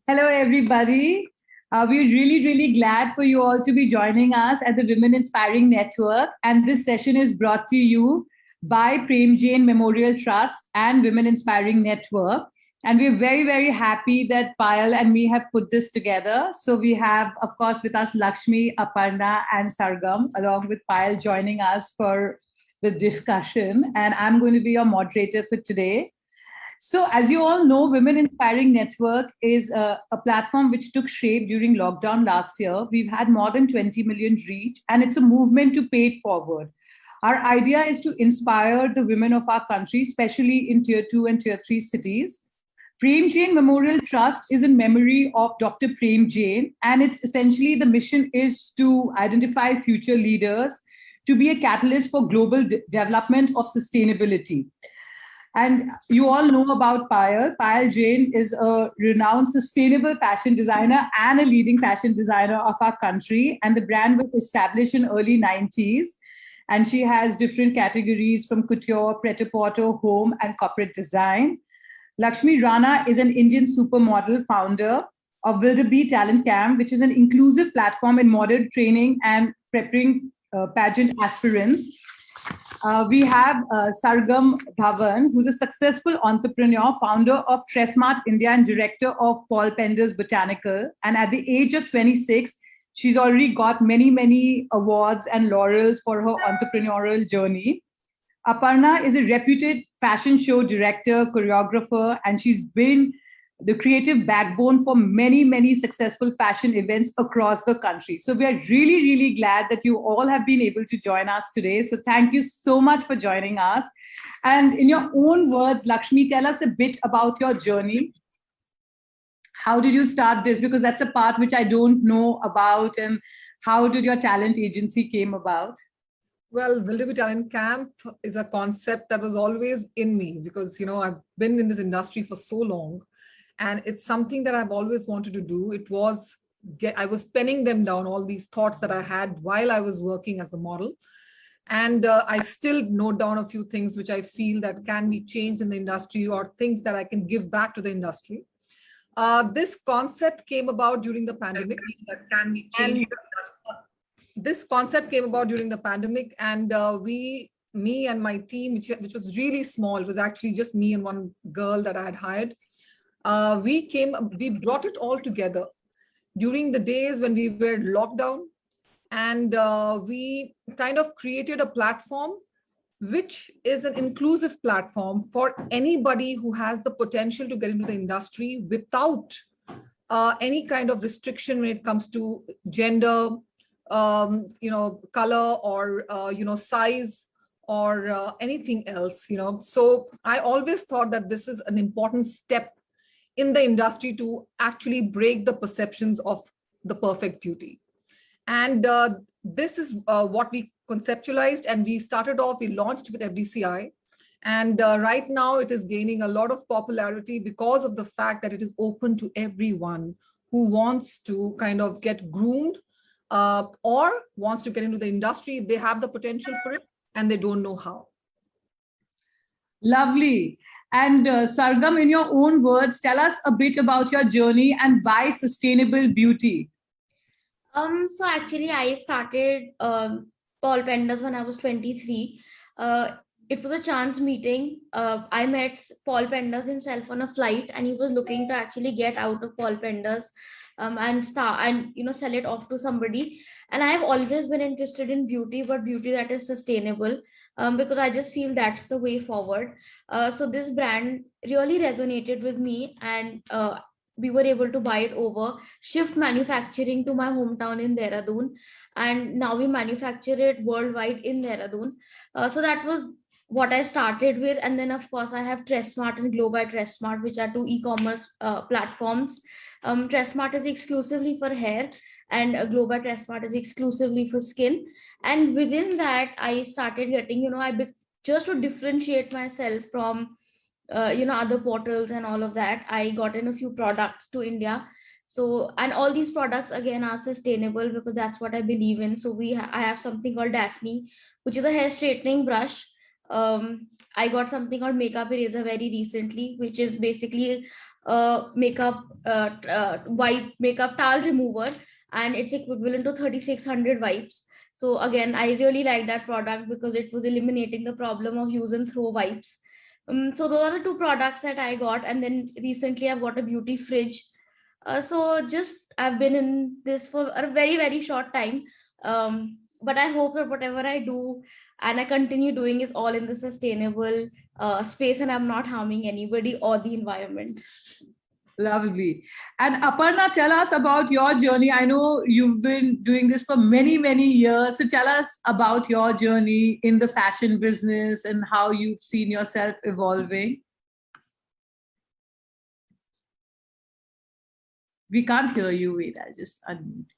Hello, everybody. We're really, really glad for you all to be joining us at the Women Inspiring Network. And this session is brought to you by Prem Jain Memorial Trust and Women Inspiring Network. And we're very, very happy that Payal and me have put this together. So we have, of course, with us Lakshmi, Aparna, and Sargam, along with Payal joining us for the discussion. And I'm going to be your moderator for today. So, as you all know, Women Inspiring Network is a platform which took shape during lockdown last year. We've had more than 20 million reach, and it's a movement to pay it forward. Our idea is to inspire the women of our country, especially in tier 2 and tier 3 cities. Prem Jain Memorial Trust is in memory of Dr. Prem Jain, and it's essentially the mission is to identify future leaders to be a catalyst for global development of sustainability. And you all know about Payal. Payal Jain is a renowned sustainable fashion designer and a leading fashion designer of our country. And the brand was established in early 90s. And she has different categories from couture, pret-a-porter, home, and corporate design. Lakshmi Rana is an Indian supermodel founder of Wilderbee Talent Camp, which is an inclusive platform in model training and preparing pageant aspirants. We have Sargam Dhawan, who's a successful entrepreneur, founder of Tressmart India and director of Paul Pender's Botanical. And at the age of 26, she's already got many, many awards and laurels for her entrepreneurial journey. Aparna is a reputed fashion show director, choreographer, and she's been the creative backbone for many, many successful fashion events across the country. So we are really, really glad that you all have been able to join us today. So thank you so much for joining us. And in your own words, Lakshmi, tell us a bit about your journey. How did you start this? Because that's a part which I don't know about. And how did your talent agency came about? Well, Wilderbee Talent Camp is a concept that was always in me because, I've been in this industry for so long. And it's something that I've always wanted to do. I was penning them down, all these thoughts that I had while I was working as a model. And I still note down a few things which I feel that can be changed in the industry or things that I can give back to the industry. This concept came about during the pandemic. That can be changed. This concept came about during the pandemic, and me and my team, which was really small, it was actually just me and one girl that I had hired. We brought it all together during the days when we were locked down, and we kind of created a platform which is an inclusive platform for anybody who has the potential to get into the industry without any kind of restriction when it comes to gender, color, or size, or anything else. So I always thought that this is an important step in the industry to actually break the perceptions of the perfect beauty. And this is what we conceptualized, and we launched with FDCI. And right now it is gaining a lot of popularity because of the fact that it is open to everyone who wants to kind of get groomed or wants to get into the industry. They have the potential for it and they don't know how. Lovely. And Sargam, in your own words, tell us a bit about your journey and why sustainable beauty. So actually, I started Paul Penders when I was 23. It was a chance meeting. I met Paul Penders himself on a flight, and he was looking to actually get out of Paul Penders and sell it off to somebody. And I have always been interested in beauty, but beauty that is sustainable. Because I just feel that's the way forward. So this brand really resonated with me, and we were able to buy it over, shift manufacturing to my hometown in Dehradun, and now we manufacture it worldwide in Dehradun. So that was what I started with. And then of course I have Tressmart and Glow by Tressmart, which are two e-commerce platforms. Tressmart is exclusively for hair, and Glow by Tressmart is exclusively for skin. And within that, I started getting, just to differentiate myself from, other portals and all of that, I got in a few products to India. So, and all these products again are sustainable because that's what I believe in. So I have something called Daphne, which is a hair straightening brush, I got something called Makeup Eraser very recently, which is basically makeup wipe makeup towel remover, and it's equivalent to 3600 wipes. So again, I really like that product because it was eliminating the problem of use and throw wipes. So those are the two products that I got, and then recently I've got a beauty fridge. So just I've been in this for a very, very short time. But I hope that whatever I do and I continue doing is all in the sustainable space, and I'm not harming anybody or the environment. Lovely. And Aparna, tell us about your journey. I know you've been doing this for many, many years. So tell us about your journey in the fashion business and how you've seen yourself evolving. We can't hear you. Wait, I'll just unmute.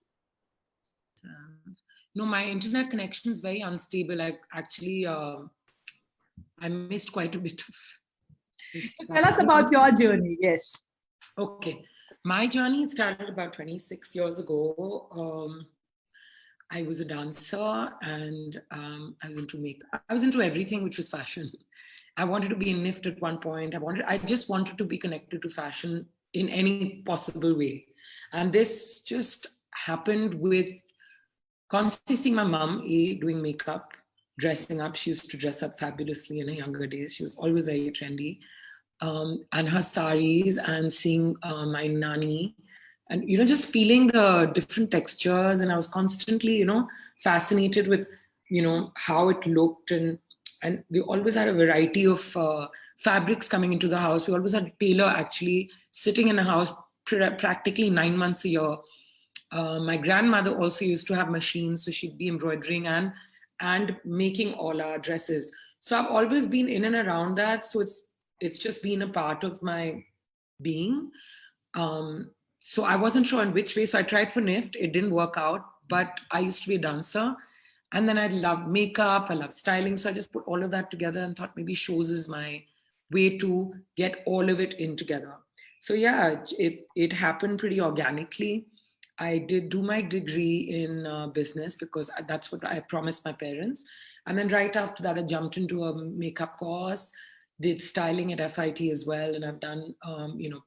No, my internet connection is very unstable. I actually, I missed quite a bit of. Tell us about your journey. Yes. Okay. My journey started about 26 years ago. I was a dancer and I was into makeup. I was into everything which was fashion. I wanted to be in NIFT at one point. I just wanted to be connected to fashion in any possible way. And this just happened with constantly seeing my mom doing makeup, dressing up. She used to dress up fabulously in her younger days. She was always very trendy. And her saris, and seeing my nani, and just feeling the different textures. And I was constantly fascinated with how it looked, and we always had a variety of fabrics coming into the house. We always had a tailor actually sitting in the house practically 9 months a year. My grandmother also used to have machines, so she'd be embroidering and making all our dresses. So I've always been in and around that. So it's just been a part of my being. So I wasn't sure in which way. So I tried for NIFT. It didn't work out, but I used to be a dancer. And then I loved makeup. I loved styling. So I just put all of that together and thought maybe shows is my way to get all of it in together. So yeah, it happened pretty organically. I did do my degree in business because that's what I promised my parents. And then right after that, I jumped into a makeup course, did styling at FIT as well. And I've done,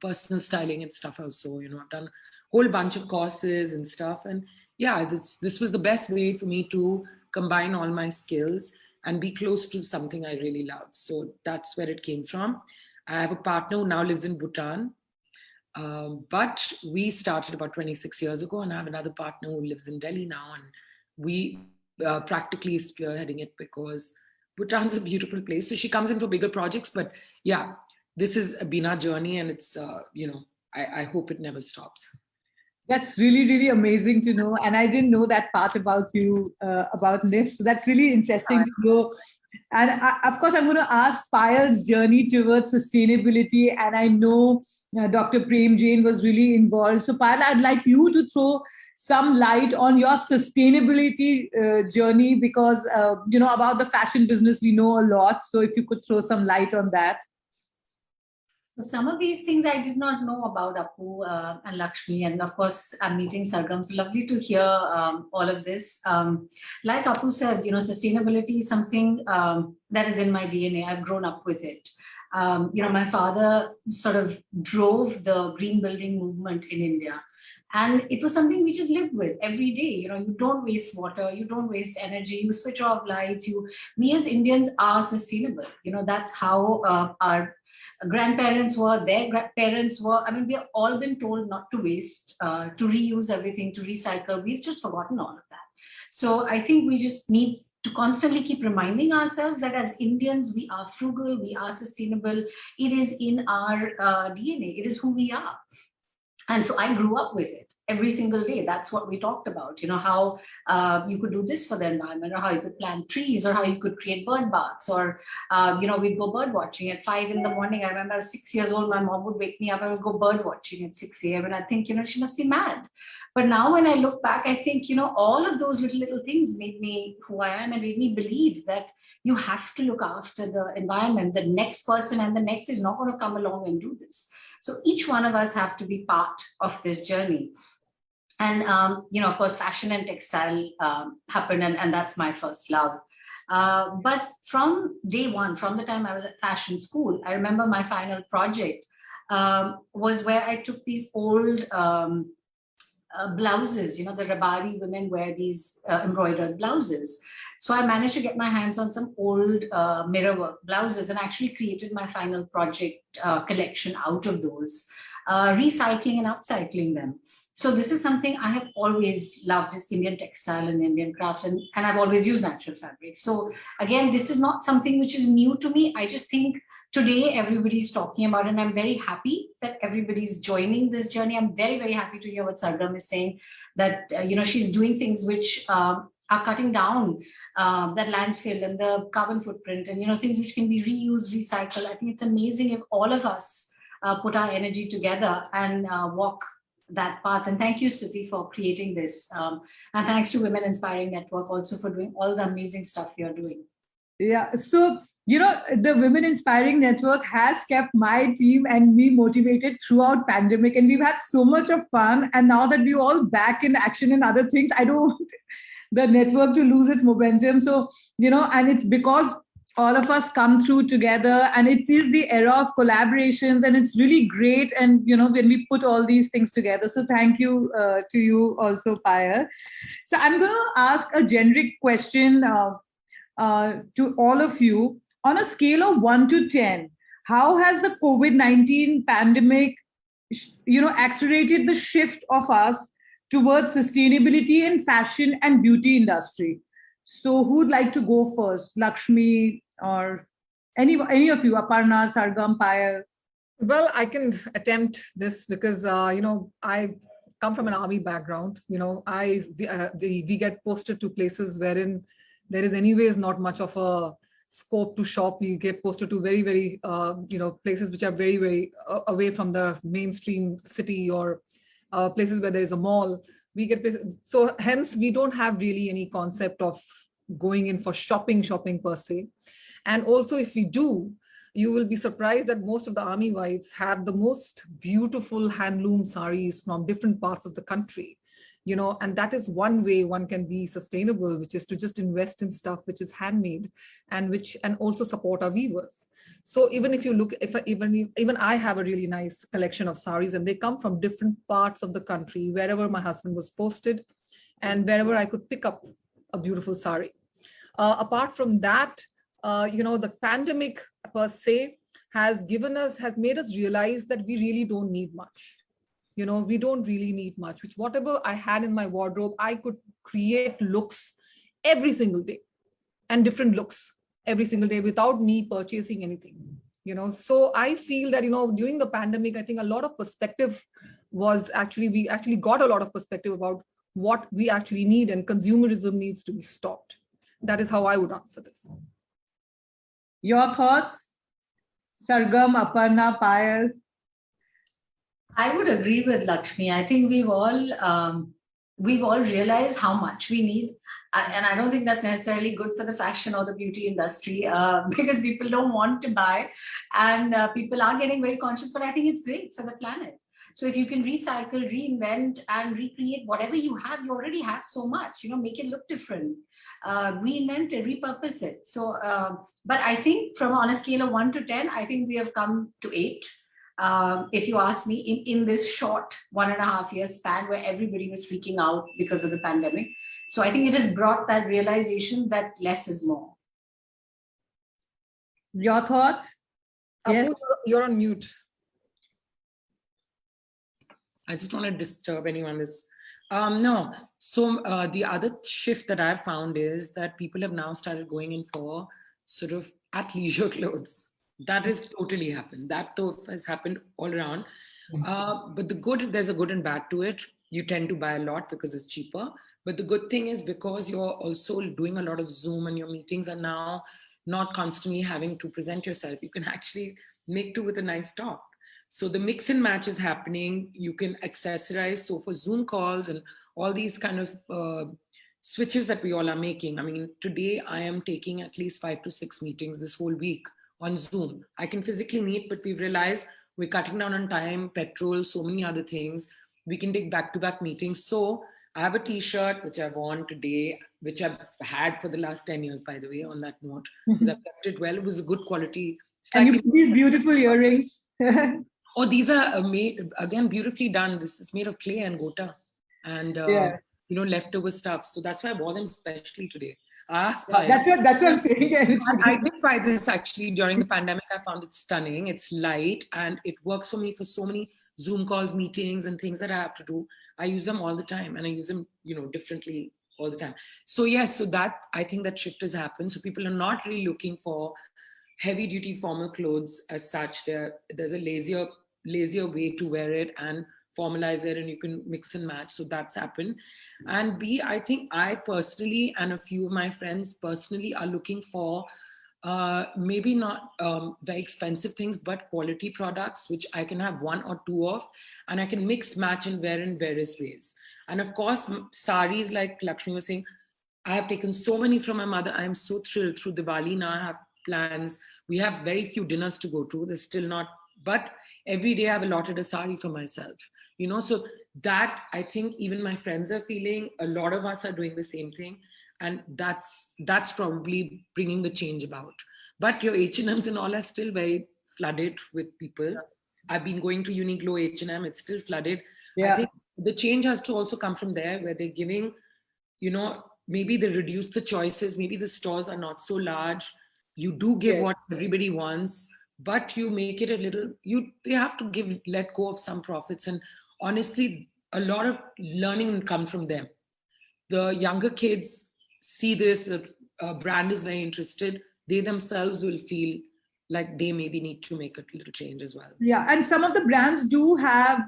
personal styling and stuff also. I've done a whole bunch of courses and stuff. And yeah, this was the best way for me to combine all my skills and be close to something I really love. So that's where it came from. I have a partner who now lives in Bhutan. But we started about 26 years ago, and I have another partner who lives in Delhi now, and we practically spearheading it because Bhutan's a beautiful place. So she comes in for bigger projects, but yeah, this has been our journey, and it's, I hope it never stops. That's really, really amazing to know. And I didn't know that part about you, about NIFT. So that's really interesting to know. And of course, I'm going to ask Payal's journey towards sustainability. And I know Dr. Prem Jain was really involved. So Payal, I'd like you to throw some light on your sustainability journey because, about the fashion business, we know a lot. So if you could throw some light on that. So some of these things I did not know about Appu and Lakshmi, and of course I'm meeting Sargam. So lovely to hear all of this. Like Appu said, sustainability is something that is in my DNA. I've grown up with it. My father sort of drove the green building movement in India. And it was something we just lived with every day. You don't waste water, you don't waste energy, you switch off lights. We as Indians are sustainable. That's how our grandparents were, their parents were. I mean, we have all been told not to waste, to reuse everything, to recycle. We've just forgotten all of that. So I think we just need to constantly keep reminding ourselves that as Indians, we are frugal, we are sustainable. It is in our DNA. It is who we are. And so I grew up with it. Every single day, that's what we talked about, how you could do this for the environment, or how you could plant trees, or how you could create bird baths, or, we'd go bird watching at 5 in the morning. I remember I was 6 years old, my mom would wake me up, I would go bird watching at 6 a.m. And I think, she must be mad. But now when I look back, I think, all of those little things made me who I am and made me believe that you have to look after the environment. The next person and the next is not going to come along and do this. So each one of us have to be part of this journey. And, of course, fashion and textile happened, and that's my first love. But from day one, from the time I was at fashion school, I remember my final project was where I took these old blouses, the Rabari women wear these embroidered blouses. So I managed to get my hands on some old mirror work blouses and actually created my final project collection out of those, recycling and upcycling them. So this is something I have always loved, is Indian textile and Indian craft, and I've always used natural fabric. So again, this is not something which is new to me. I just think today everybody's talking about it, and I'm very happy that everybody's joining this journey. I'm very, very happy to hear what Sargam is saying, that she's doing things which are cutting down that landfill and the carbon footprint, and things which can be reused, recycled. I think it's amazing if all of us put our energy together and walk that path. And thank you, Stuti, for creating this. And thanks to Women Inspiring Network also for doing all the amazing stuff you're doing. Yeah. So, the Women Inspiring Network has kept my team and me motivated throughout pandemic. And we've had so much of fun. And now that we're all back in action and other things, I don't want the network to lose its momentum. So, and it's because all of us come through together, and it is the era of collaborations, and it's really great. And, when we put all these things together. So thank you to you also, Payal. So I'm going to ask a generic question to all of you. On a scale of 1 to 10, how has the COVID-19 pandemic, accelerated the shift of us towards sustainability in fashion and beauty industry? So who'd like to go first? Lakshmi or any of you, Aparna, Sargam, Payal? Well, I can attempt this because, I come from an army background. We get posted to places wherein there is anyways not much of a scope to shop. We get posted to very, very, places which are very, very away from the mainstream city, or places where there is a mall. We get places, so hence we don't have really any concept of going in for shopping per se. And also, if we do, you will be surprised that most of the army wives have the most beautiful handloom saris from different parts of the country. And that is one way one can be sustainable, which is to just invest in stuff which is handmade and also support our weavers. So even if you look, even I have a really nice collection of saris, and they come from different parts of the country, wherever my husband was posted and wherever I could pick up a beautiful sari. Apart from that, the pandemic per se has made us realize that we really don't need much. We don't really need much, which whatever I had in my wardrobe, I could create looks every single day, and different looks every single day without me purchasing anything. So I feel that, during the pandemic, I think a lot of perspective we actually got a lot of perspective about what we actually need, and consumerism needs to be stopped. That is how I would answer this. Your thoughts, Sargam, Aparna, Payal? I would agree with Lakshmi. I think we've all realized how much we need. And I don't think that's necessarily good for the fashion or the beauty industry, because people don't want to buy, and people are getting very conscious, but I think it's great for the planet. So if you can recycle, reinvent, and recreate whatever you have, you already have so much, make it look different, reinvent it, repurpose it. So, but I think on a scale of 1 to 10, I think we have come to 8. If you ask me, in this short 1.5 year span where everybody was freaking out because of the pandemic. So I think it has brought that realization that less is more. Your thoughts? Yes. You're on mute. I just want to disturb anyone. No. So the other shift that I've found is that people have now started going in for sort of athleisure clothes. That has totally happened. That though has happened all around. But there's a good and bad to it. You tend to buy a lot because it's cheaper. But the good thing is, because you're also doing a lot of Zoom and your meetings are now not constantly having to present yourself, you can actually make do with a nice top. So the mix and match is happening. You can accessorize. So for Zoom calls and all these kind of switches that we all are making. I mean, today I am taking at least 5 to 6 meetings this whole week on Zoom. I can physically meet, but we've realized we're cutting down on time, petrol, so many other things. We can take back-to-back meetings. So I have a t-shirt which I've worn today, which I've had for the last 10 years, by the way, on that note, because I've kept it well. It was a good quality. And you put these beautiful earrings. Oh, these are made, again, beautifully done. This is made of clay and gota and, leftover stuff. So that's why I wore them specially today. That's what I'm saying. I did buy this actually during the pandemic. I found it stunning. It's light and it works for me for so many Zoom calls, meetings, and things that I have to do. I use them all the time, and I use them, differently all the time. So yes, so that I think that shift has happened. So people are not really looking for heavy duty formal clothes as such. There's a lazier way to wear it and formalize it, and you can mix and match. So that's happened. And B, I think I personally and a few of my friends personally are looking for maybe not very expensive things, but quality products, which I can have one or two of, and I can mix, match, and wear in various ways. And of course, saris, like Lakshmi was saying, I have taken so many from my mother. I am so thrilled. Through Diwali now I have plans. We have very few dinners to go to. There's still not, but every day I've allotted a sari for myself. So that I think even my friends are feeling, a lot of us are doing the same thing. And that's probably bringing the change about. But your H&Ms and all are still very flooded with people. I've been going to Uniqlo, H&M, it's still flooded. Yeah. I think the change has to also come from there, where they're giving, maybe they reduce the choices, maybe the stores are not so large. You do give what everybody wants, but you make it a little, they have to let go of some profits. And honestly, a lot of learning comes from them. The younger kids see this, the brand is very interested, they themselves will feel like they maybe need to make a little change as well. Yeah, and some of the brands do have,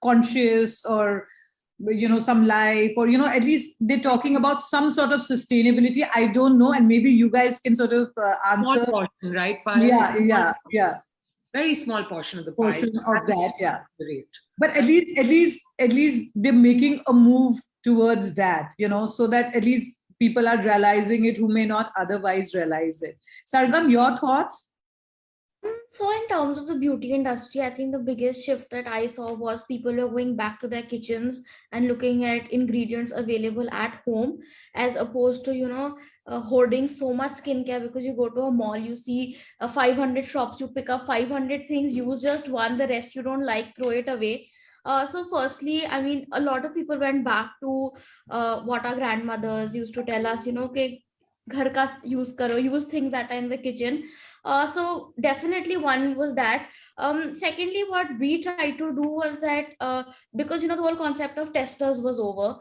conscious or, some life, or, at least they're talking about some sort of sustainability. I don't know, and maybe you guys can sort of answer. Small portion, right, Payal? Yeah. Very small portion of the portion pie. Of that, yeah. But at least they're making a move towards that, so that at least people are realizing it who may not otherwise realize it. Sargam, your thoughts? So in terms of the beauty industry, I think the biggest shift that I saw was people were going back to their kitchens and looking at ingredients available at home, as opposed to, hoarding so much skincare. Because you go to a mall, you see 500 shops, you pick up 500 things, use just one, the rest you don't like, throw it away. So firstly, I mean, a lot of people went back to what our grandmothers used to tell us, okay, ghar ka use karo, use things that are in the kitchen. So definitely one was that. Secondly, what we tried to do was that because the whole concept of testers was over,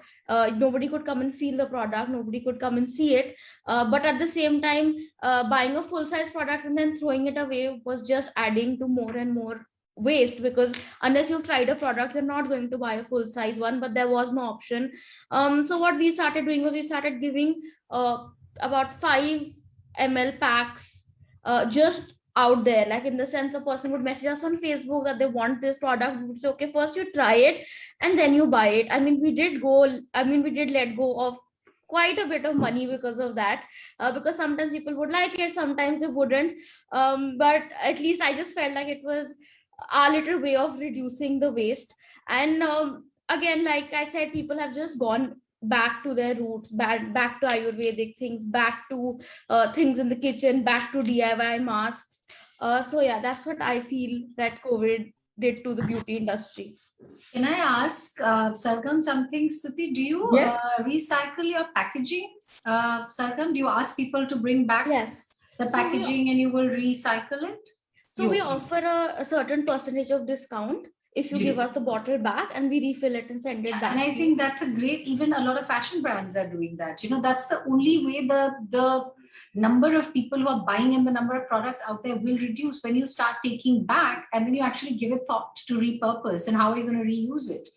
nobody could come and feel the product, nobody could come and see it, but at the same time, buying a full-size product and then throwing it away was just adding to more and more waste, because unless you've tried a product, you're not going to buy a full-size one, but there was no option. So what we started doing was we started giving about 5 ml packs just out there, like in the sense a person would message us on Facebook that they want this product. We would say, okay, first you try it and then you buy it. I mean, we did let go of quite a bit of money because of that, because sometimes people would like it, sometimes they wouldn't, but at least I just felt like it was our little way of reducing the waste. And again, like I said, people have just gone back to their roots, back to Ayurvedic things, back to things in the kitchen, back to DIY masks. So yeah, that's what I feel that COVID did to the beauty industry. Can I ask Sargam something, Stuti? Do you recycle your packaging? Sargam, do you ask people to bring back the packaging and you will recycle it? So we offer a certain percentage of discount if you give us the bottle back, and we refill it and send it back. And I think that's a great, even a lot of fashion brands are doing that. That's the only way the number of people who are buying and the number of products out there will reduce when you start taking back and then you actually give it thought to repurpose and how are you going to reuse it.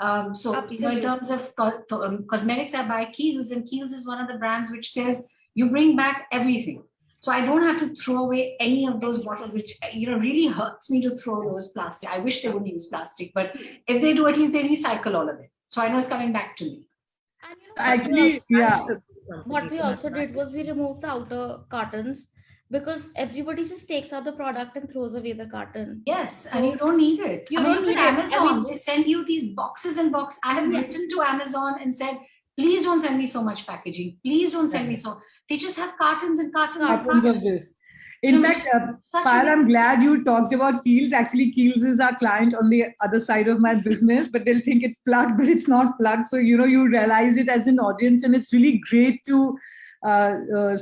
In terms of cosmetics, I buy Kiehl's, and Kiehl's is one of the brands which says you bring back everything. So I don't have to throw away any of those bottles, which really hurts me to throw those plastic. I wish they wouldn't use plastic, but if they do, at least they recycle all of it. So I know it's coming back to me. And what we also did was we removed the outer cartons, because everybody just takes out the product and throws away the carton. Yes, and you don't need it. You I mean, don't look need at it. I Amazon. mean- They send you these boxes and boxes. I have Yeah. written to Amazon and said, please don't send me so much packaging. Please don't send me so. They just have cartons and cartons and Happens of cartons. this. In No, fact, such Payal, a- I'm glad you talked about Keels. Actually, Keels is our client on the other side of my business, but they'll think it's plugged, but it's not plugged. So, you know, you realize it as an audience, and it's really great to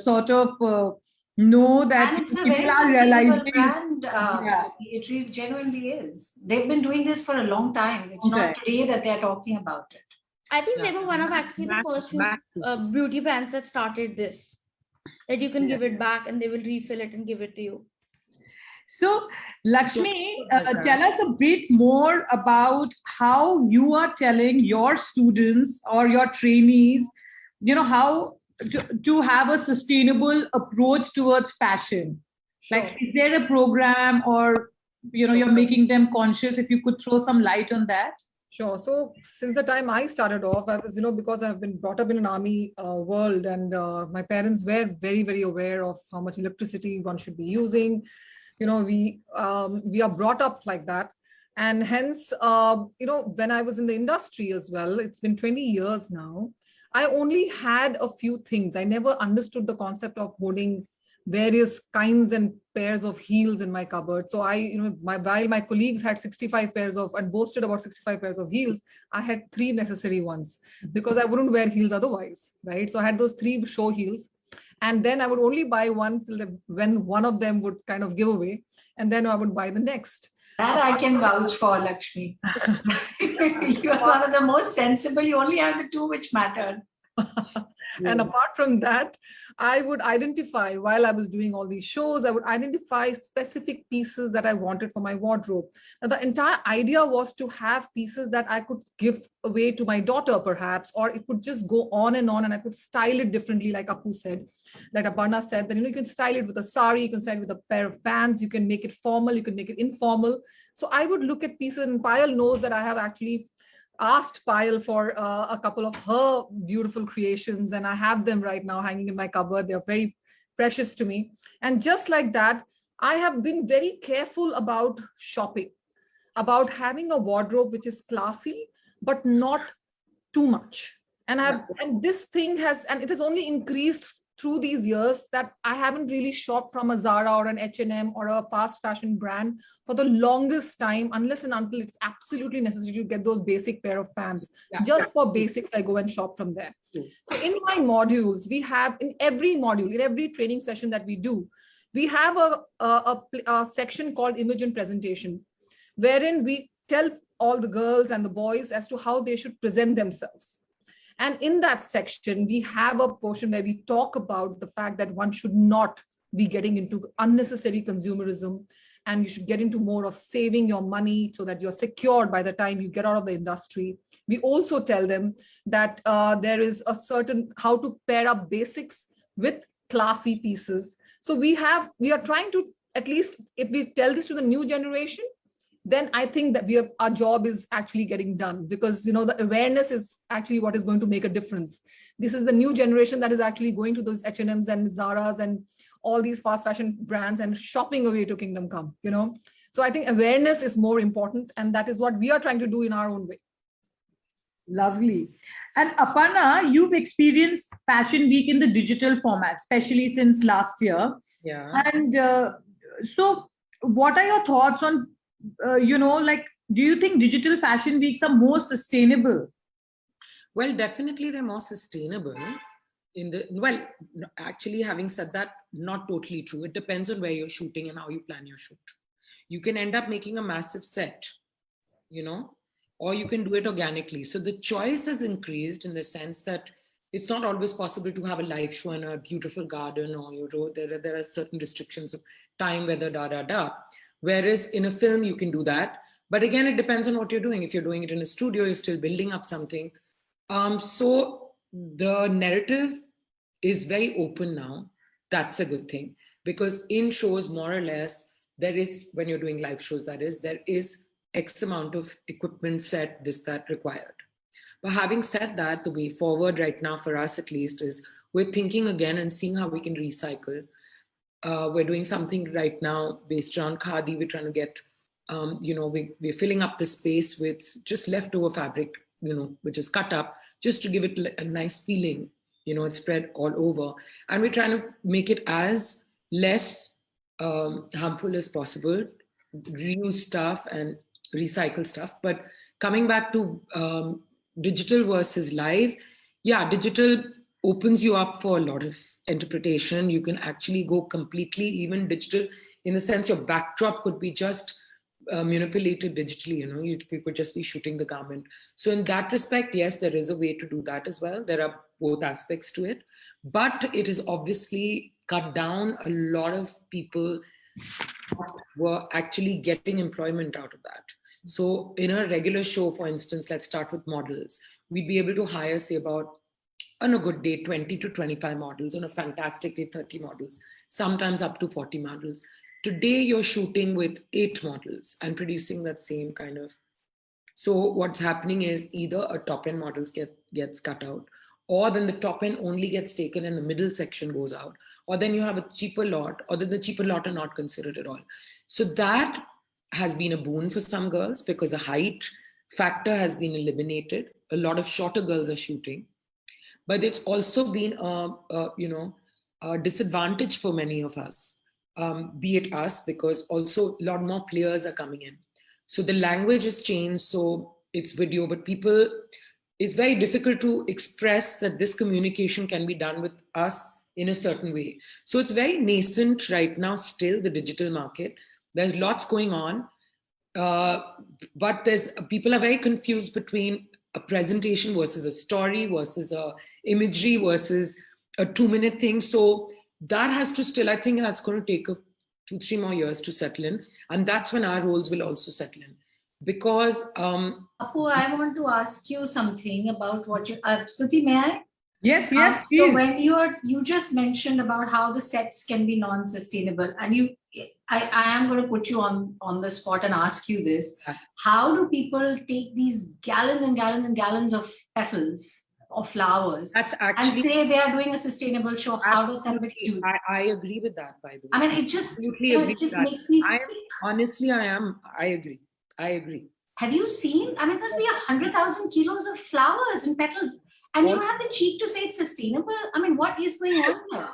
sort of know that And it's a people very are sustainable realizing. brand. Yeah. It really genuinely is. They've been doing this for a long time. It's Okay. not today that they're talking about it. I think they Yeah. were one of actually the Back- first few back beauty brands that started this. That you can Yeah. give it back and they will refill it and give it to you. So, Lakshmi, Okay. tell us a bit more about how you are telling your students or your trainees, you know, how to have a sustainable approach towards fashion. Sure. Like, is there a program or, you know, you're making them conscious? If you could throw some light on that. Sure. So since the time I started off, I was, because I've been brought up in an army world, and my parents were very, very aware of how much electricity one should be using. We are brought up like that. And hence, when I was in the industry as well, it's been 20 years now, I only had a few things. I never understood the concept of holding various kinds and pairs of heels in my cupboard. So while my colleagues had 65 pairs of and boasted about 65 pairs of heels, I had 3 necessary ones because I wouldn't wear heels otherwise, right? So I had those 3 show heels, and then I would only buy one when one of them would kind of give away, and then I would buy the next. That I can vouch for, Lakshmi. You are one of the most sensible. You only have the 2 which mattered. And apart from that, I would identify, while I was doing all these shows, I would identify specific pieces that I wanted for my wardrobe. Now, the entire idea was to have pieces that I could give away to my daughter, perhaps, or it could just go on, and I could style it differently, like Apu said, like Aparna said, that you can style it with a sari, you can style it with a pair of pants, you can make it formal, you can make it informal. So I would look at pieces, and Payal knows that I have actually asked Payal for a couple of her beautiful creations, and I have them right now hanging in my cupboard. They're very precious to me. And just like that, I have been very careful about shopping, about having a wardrobe which is classy, but not too much. And this thing it has only increased through these years, that I haven't really shopped from a Zara or an H&M or a fast fashion brand for the longest time, unless and until it's absolutely necessary to get those basic pair of pants. Yeah. Just for basics, I go and shop from there. So in my modules, we have, in every module, in every training session that we do, we have a section called image and presentation, wherein we tell all the girls and the boys as to how they should present themselves. And in that section, we have a portion where we talk about the fact that one should not be getting into unnecessary consumerism, and you should get into more of saving your money so that you're secured by the time you get out of the industry. We also tell them that there is a certain how to pair up basics with classy pieces. So we are trying to, at least if we tell this to the new generation, then I think that our job is actually getting done, because the awareness is actually what is going to make a difference. This is the new generation that is actually going to those H&Ms and Zaras and all these fast fashion brands and shopping away to Kingdom Come. So I think awareness is more important, and that is what we are trying to do in our own way. Lovely. And Aparna, you've experienced Fashion Week in the digital format, especially since last year. Yeah. And so what are your thoughts on do you think digital fashion weeks are more sustainable? Well, definitely they're more sustainable. Actually, having said that, not totally true. It depends on where you're shooting and how you plan your shoot. You can end up making a massive set, or you can do it organically. So the choice has increased in the sense that it's not always possible to have a live show in a beautiful garden, or there are certain restrictions of time, weather, Whereas in a film, you can do that. But again, it depends on what you're doing. If you're doing it in a studio, you're still building up something. So the narrative is very open now. That's a good thing. Because in shows, more or less, there is, when you're doing live shows, there is X amount of equipment set, that required. But having said that, the way forward right now for us at least is we're thinking again and seeing how we can recycle. We're doing something right now based around khadi. We're trying to get, we're filling up the space with just leftover fabric, which is cut up, just to give it a nice feeling. It's spread all over. And we're trying to make it as less harmful as possible, reuse stuff and recycle stuff. But coming back to digital versus live, yeah, digital opens you up for a lot of interpretation. You can actually go completely even digital, in the sense your backdrop could be just manipulated digitally. You could just be shooting the garment. So in that respect, yes, there is a way to do that as well. There are both aspects to it, but it is obviously cut down a lot of people were actually getting employment out of that. So in a regular show, for instance, let's start with models. We'd be able to hire, say, about, on a good day, 20 to 25 models, on a fantastic day, 30 models, sometimes up to 40 models. Today, you're shooting with 8 models and producing that same kind of. So what's happening is either a top-end models gets cut out, or then the top end only gets taken and the middle section goes out, or then you have a cheaper lot, or then the cheaper lot are not considered at all. So that has been a boon for some girls because the height factor has been eliminated. A lot of shorter girls are shooting. But it's also been a disadvantage for many of us, be it us, because also a lot more players are coming in. So the language has changed, so it's video, but it's very difficult to express that this communication can be done with us in a certain way. So it's very nascent right now still, the digital market. There's lots going on, but people are very confused between a presentation versus a story versus a imagery versus a 2-minute thing. So that has to still, I think that's going to take 2-3 more years to settle in. And that's when our roles will also settle in. Because Appu, I want to ask you something about what you, Stuti, may I? Yes, please. So when you just mentioned about how the sets can be non-sustainable, and I am going to put you on the spot and ask you this. How do people take these gallons and gallons and gallons of petals or flowers and say they are doing a sustainable show? How does somebody do that? I agree with that, by the way. I mean, it just makes me sick. Honestly, I agree. Have you seen? I mean, there must be 100,000 kilos of flowers and petals, and you have the cheek to say it's sustainable. I mean, what is going on here?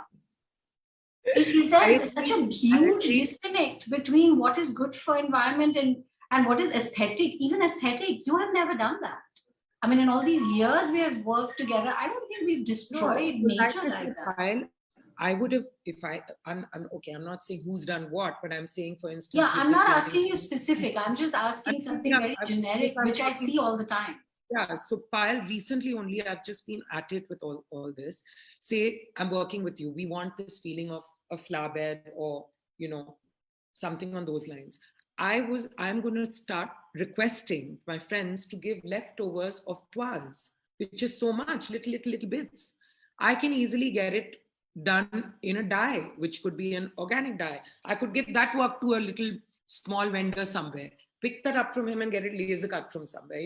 Is there such a huge disconnect between what is good for environment and what is aesthetic? Even aesthetic, you have never done that. I mean, in all these years we have worked together, I don't think we've destroyed nature like that. I would have, I'm okay, I'm not saying who's done what, but I'm saying, for instance. Yeah, I'm not asking you specific. I'm just asking something very generic, which I see all the time. Yeah, so Payal, recently only, I've just been at it with all this. Say, I'm working with you. We want this feeling of a flower bed or, something on those lines. I'm going to start requesting my friends to give leftovers of toiles, which is so much, little bits. I can easily get it done in a dye, which could be an organic dye. I could get that work to a little small vendor somewhere, pick that up from him and get it laser cut from somewhere,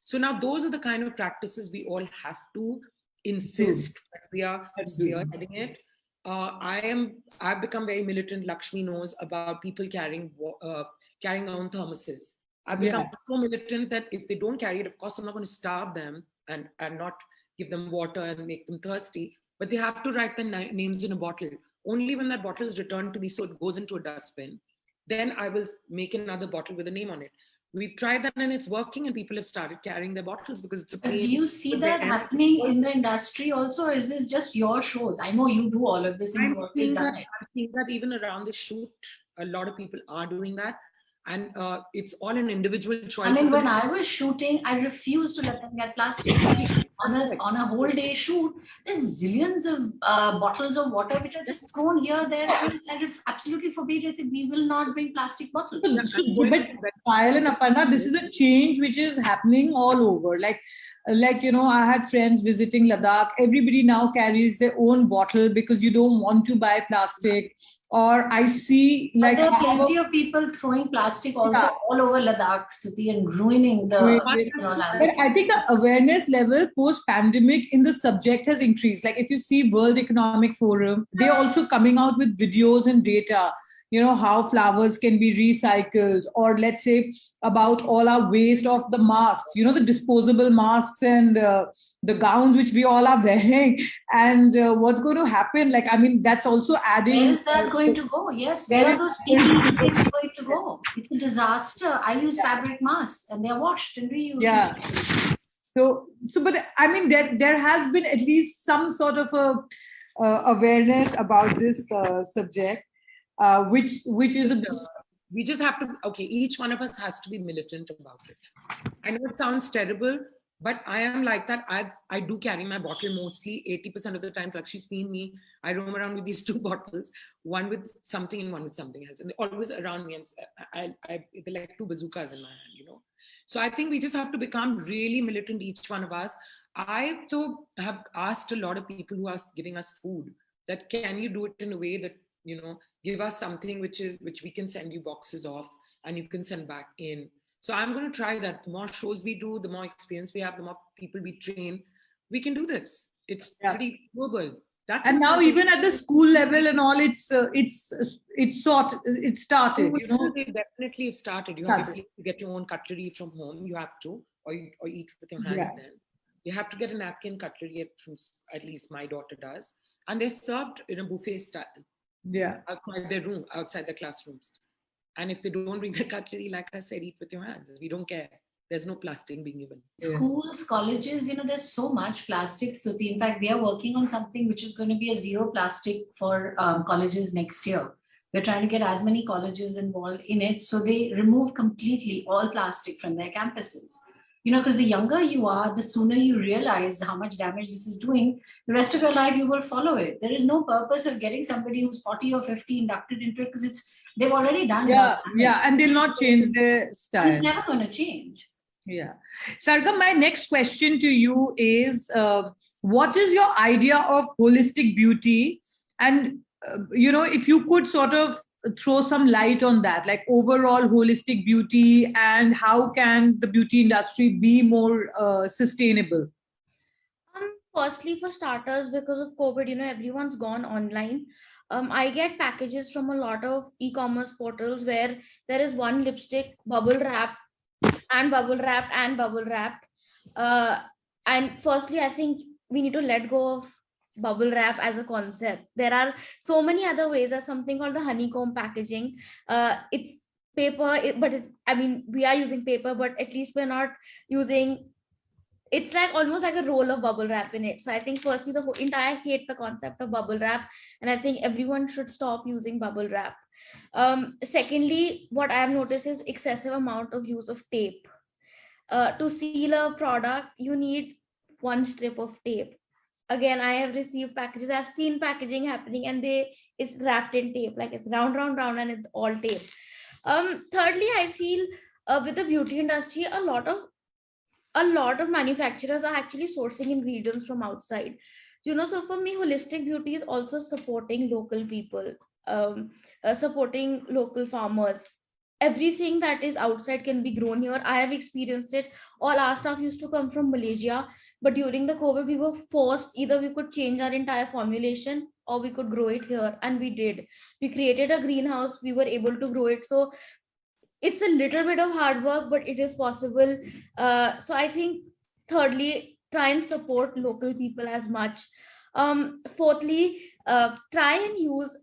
So now those are the kind of practices we all have to insist that we are spearheading it. I've become very militant. Lakshmi knows about people carrying own thermoses. I've become so militant that if they don't carry it, of course, I'm not going to starve them and not give them water and make them thirsty, but they have to write their names in a bottle. Only when that bottle is returned to me, so it goes into a dustbin, then I will make another bottle with a name on it. We've tried that and it's working, and people have started carrying their bottles because it's a pain. Do you see that happening in the industry also, or is this just your shows? I know you do all of this. I'm seeing that even around the shoot, a lot of people are doing that. And it's all an individual choice. I mean, when I was shooting, I refused to let them get plastic. On a whole day shoot, there's zillions of bottles of water which are just thrown here, there, and absolutely forbid it. We will not bring plastic bottles. But Payal and Aparna, this is a change which is happening all over. Like Like, I had friends visiting Ladakh. Everybody now carries their own bottle because you don't want to buy plastic. Or I see But like there are I have plenty of people throwing plastic also all over Ladakh, Stuti, and ruining the But landscape. I think the awareness level post-pandemic in the subject has increased. Like if you see World Economic Forum, they're also coming out with videos and data, how flowers can be recycled, or let's say about all our waste of the masks, the disposable masks and the gowns which we all are wearing, and what's going to happen. Like, I mean, that's also adding. Where is that going to go? Yes, where are those PPE things going to go? It's a disaster. I use fabric masks and they're washed and reused. Yeah. So, but I mean, there has been at least some sort of a awareness about this subject, which is a we just have to, okay, each one of us has to be militant about it. I know it sounds terrible, but I am like that. I do carry my bottle mostly 80% of the time. Lakshi's seen me. I roam around with these 2 bottles, one with something and one with something else. And they're always around me. And they're like 2 bazookas in my hand, So I think we just have to become really militant, each one of us. I too have asked a lot of people who are giving us food that can you do it in a way that, give us something which we can send you boxes of and you can send back in. So I'm going to try that. The more shows we do, the more experience we have, the more people we train, we can do this. It's pretty doable. And now even at the school level and all, it started. They definitely have started. You have to get your own cutlery from home. You have to, or eat with your hands. Then you have to get a napkin cutlery from, at least my daughter does, and they're served in a buffet style. Yeah, outside their room, outside the classrooms. And if they don't bring the cutlery, like I said, eat with your hands. We don't care. There's no plastic being given. Schools, colleges, there's so much plastic, Stuti. In fact, we are working on something which is going to be a zero plastic for colleges next year. We're trying to get as many colleges involved in it, so they remove completely all plastic from their campuses. Because the younger you are, the sooner you realize how much damage this is doing, the rest of your life you will follow it. There is no purpose of getting somebody who's 40 or 50 inducted into it, because they've already done it. Yeah, and they'll not change their style. It's never going to change. Yeah. Sargam, my next question to you is, what is your idea of holistic beauty? And, if you could sort of throw some light on that, like overall holistic beauty, and how can the beauty industry be more sustainable? Firstly, for starters, because of COVID, everyone's gone online. I get packages from a lot of e-commerce portals where there is one lipstick bubble wrapped and bubble wrapped and bubble wrapped. And firstly, I think we need to let go of bubble wrap as a concept. There are so many other ways. There's something called the honeycomb packaging. It's paper, we are using paper, but at least we're not using, it's like almost like a roll of bubble wrap in it. So I think firstly, I hate the concept of bubble wrap, and I think everyone should stop using bubble wrap. Secondly, what I have noticed is excessive amount of use of tape. To seal a product, you need one strip of tape. Again, I have received packages, I've seen packaging happening and it's wrapped in tape, like it's round, and it's all tape. Thirdly, I feel with the beauty industry, a lot of manufacturers are actually sourcing ingredients from outside. So for me, holistic beauty is also supporting local people, supporting local farmers. Everything that is outside can be grown here. I have experienced it. All our stuff used to come from Malaysia, but during the COVID, we were forced, either we could change our entire formulation or we could grow it here. And we did. We created a greenhouse. We were able to grow it. So it's a little bit of hard work, but it is possible. So I think thirdly, try and support local people as much. Fourthly, try and use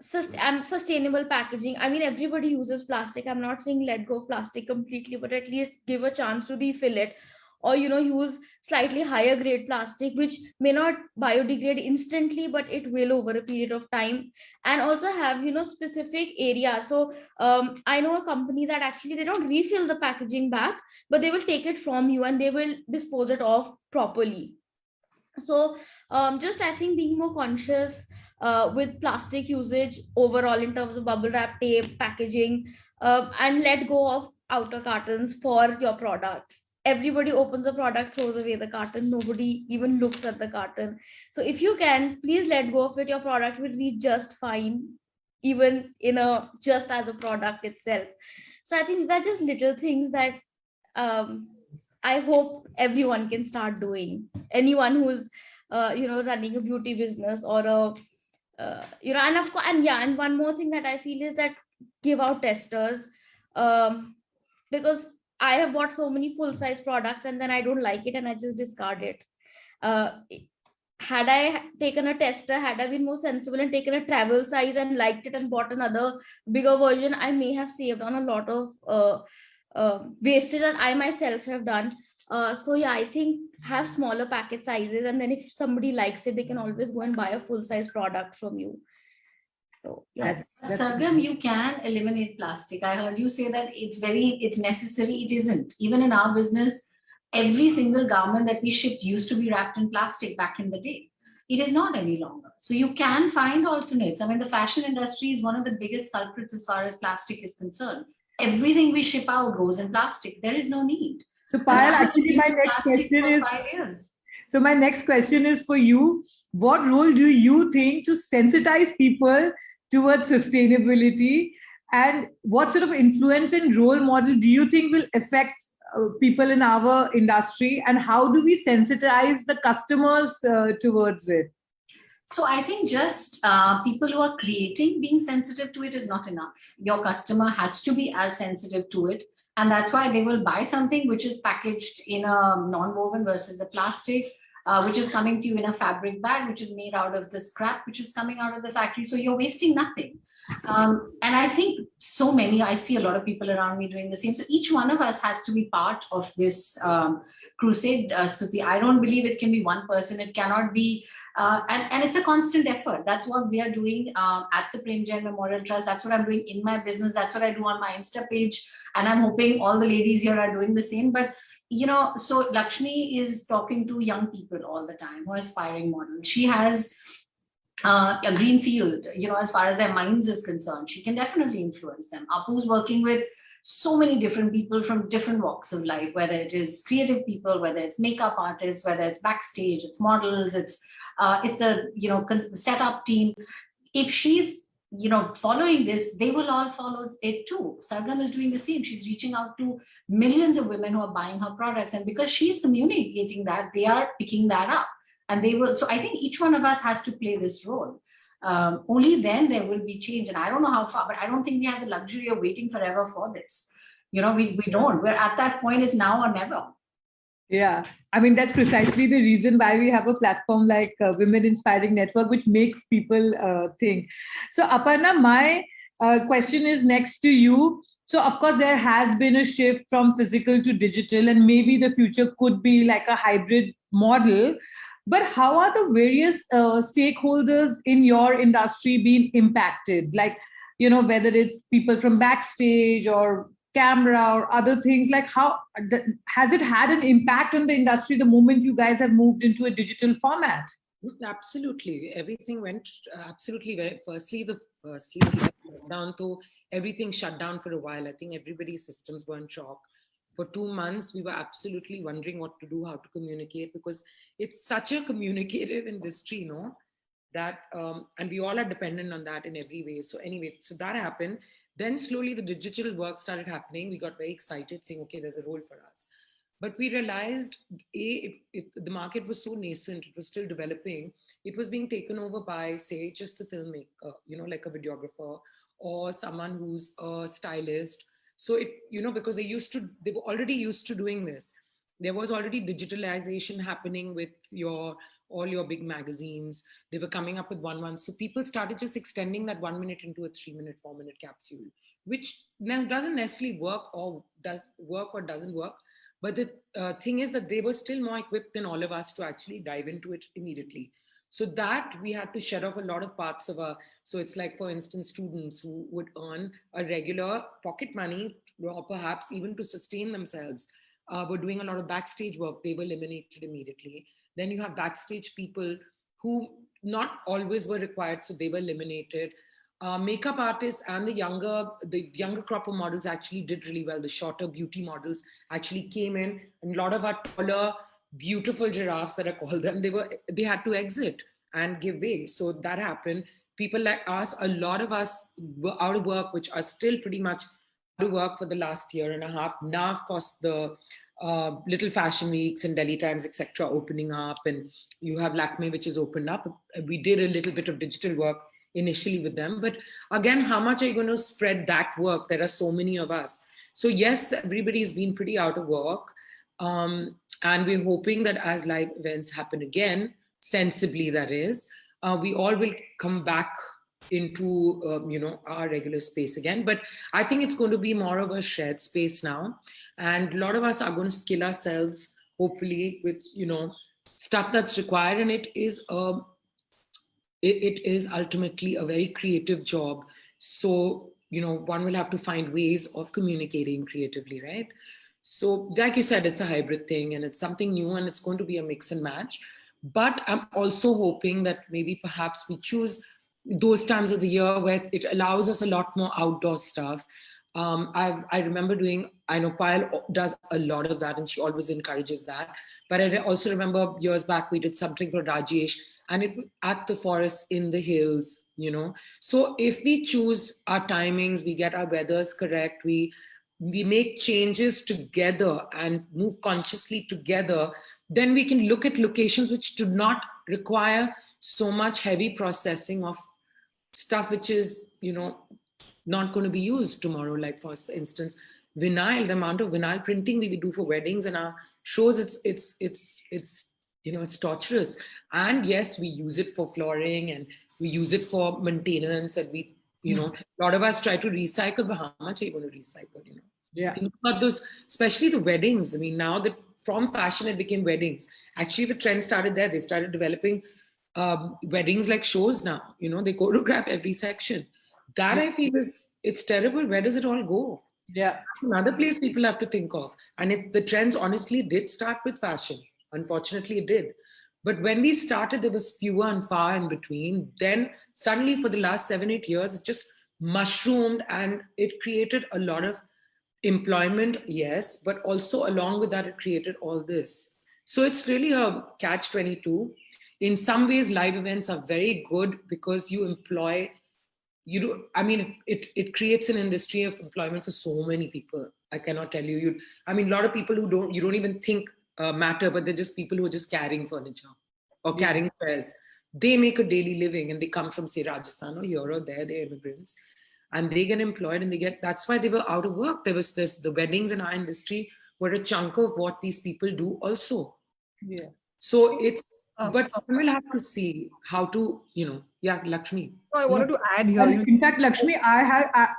sustainable packaging. I mean, everybody uses plastic. I'm not saying let go of plastic completely, but at least give a chance to refill it, or use slightly higher grade plastic, which may not biodegrade instantly, but it will over a period of time. And also have specific areas. So I know a company that actually they don't refill the packaging back, but they will take it from you and they will dispose it off properly. So just I think being more conscious with plastic usage overall in terms of bubble wrap, tape, packaging, and let go of outer cartons for your products. everybody opens a product, throws away the carton, nobody even looks at the carton. So if you can, please let go of it. Your product will reach just fine, even in a just as a product itself. So I think they're just little things that I hope everyone can start doing. Anyone who's running a beauty business or a and of course, and yeah, and one more thing that I feel is that give out testers, because I have bought so many full size products and then I don't like it and I just discard it. Had I taken a tester, had I been more sensible and taken a travel size and liked it and bought another bigger version, I may have saved on a lot of wastage that I myself have done. So yeah, I think have smaller packet sizes, and then if somebody likes it, they can always go and buy a full size product from you. So yes. Sargam, you can eliminate plastic. I heard you say that it's necessary. It isn't. Even in our business, every single garment that we shipped used to be wrapped in plastic back in the day. It is not any longer. So you can find alternates. I mean, the fashion industry is one of the biggest culprits as far as plastic is concerned. Everything we ship out goes in plastic. There is no need. So Payal, actually my next question is, 5 years. so my next question is for you. What role do you think to sensitize people towards sustainability, and what sort of influence and role model do you think will affect people in our industry, and how do we sensitize the customers towards it? So I think just people who are creating being sensitive to it is not enough. Your customer has to be as sensitive to it. And that's why they will buy something which is packaged in a non-woven versus a plastic, which is coming to you in a fabric bag, which is made out of the scrap, which is coming out of the factory. So you're wasting nothing. And I think I see a lot of people around me doing the same. So each one of us has to be part of this crusade, Stuti. I don't believe it can be one person. It cannot be, and it's a constant effort. That's what we are doing at the Prem Jain Memorial Trust. That's what I'm doing in my business. That's what I do on my Insta page. And I'm hoping all the ladies here are doing the same. But so Lakshmi is talking to young people all the time who are aspiring models. She has a green field, as far as their minds is concerned. She can definitely influence them. Apu's working with so many different people from different walks of life, whether it is creative people, whether it's makeup artists, whether it's backstage, it's models, it's the setup team. If she's following this, they will all follow it too. Sargam is doing the same. She's reaching out to millions of women who are buying her products, and because she's communicating that, they are picking that up, and they will. So I think each one of us has to play this role. Only then there will be change. And I don't know how far, but I don't think we have the luxury of waiting forever for this. We don't. We're at that point. It's now or never. Yeah, I mean, that's precisely the reason why we have a platform like Women Inspiring Network, which makes people think. So Aparna, my question is next to you. So of course, there has been a shift from physical to digital, and maybe the future could be like a hybrid model. But how are the various stakeholders in your industry being impacted? Like, whether it's people from backstage or camera or other things, like how has it had an impact on the industry the moment you guys have moved into a digital format? Absolutely, everything went absolutely. Firstly, the lockdown, to everything shut down for a while. I think everybody's systems were in shock. For 2 months, we were absolutely wondering what to do, how to communicate, because it's such a communicative industry, that and we all are dependent on that in every way. So anyway, so that happened. Then slowly the digital work started happening. We got very excited saying, okay, there's a role for us. But we realized, the market was so nascent, it was still developing. It was being taken over by, say, just a filmmaker, like a videographer or someone who's a stylist. So because they were already used to doing this. There was already digitalization happening with all your big magazines. They were coming up with one. So people started just extending that 1 minute into a 3-minute, 4-minute capsule, which now doesn't necessarily work or doesn't work. But the thing is that they were still more equipped than all of us to actually dive into it immediately. So that we had to shed off a lot of parts of so it's like, for instance, students who would earn a regular pocket money, or perhaps even to sustain themselves, were doing a lot of backstage work. They were eliminated immediately. Then you have backstage people who not always were required, so they were eliminated. makeup artists and the younger crop of models actually did really well. The shorter beauty models actually came in, and a lot of our taller, beautiful giraffes that I call them, they had to exit and give way. So that happened. People like us, a lot of us were out of work, which are still pretty much out of work for the last year and a half. Now, of course, the little fashion weeks and Delhi Times, etc., opening up, and you have Lakme, which is opened up. We did a little bit of digital work initially with them, but again, how much are you going to spread that work? There are so many of us. So yes, everybody's been pretty out of work, and we're hoping that as live events happen again, sensibly that is, we all will come back into our regular space again. But I think it's going to be more of a shared space now, and a lot of us are going to skill ourselves, hopefully, with stuff that's required, and it is ultimately a very creative job. So one will have to find ways of communicating creatively, right? So like you said, it's a hybrid thing, and it's something new, and it's going to be a mix and match. But I'm also hoping that maybe perhaps we choose those times of the year where it allows us a lot more outdoor stuff. I remember I know Payal does a lot of that, and she always encourages that. But I also remember years back, we did something for Rajesh, and it was at the forest in the hills, So if we choose our timings, we get our weathers correct, we make changes together and move consciously together, then we can look at locations which do not require so much heavy processing of stuff which is, not going to be used tomorrow. Like for instance, vinyl, the amount of vinyl printing we do for weddings and our shows, it's torturous. And yes, we use it for flooring and we use it for maintenance, and we, a lot of us try to recycle, but how much are you going to recycle, Yeah. Think about those, especially the weddings. I mean, now that from fashion it became weddings. Actually, the trend started there. They started developing weddings like shows now. They choreograph every section. That I feel it's terrible. Where does it all go? Yeah. That's another place people have to think of. And the trends honestly did start with fashion. Unfortunately, it did. But when we started, there was fewer and far in between. Then suddenly for the last 7-8 years, it just mushroomed, and it created a lot of employment, yes, but also along with that, it created all this. So it's really a catch-22. In some ways, live events are very good because you employ, it creates an industry of employment for so many people. I cannot tell you. A lot of people who you don't even think matter, but they're just people who are just carrying furniture or carrying chairs. They make a daily living, and they come from, say, Rajasthan or here or there. They're immigrants, and they get employed, and that's why they were out of work. There was the weddings in our industry were a chunk of what these people do also. Yeah. So it's, but we'll have to see how to, Lakshmi. I wanted to add here. In fact, Lakshmi,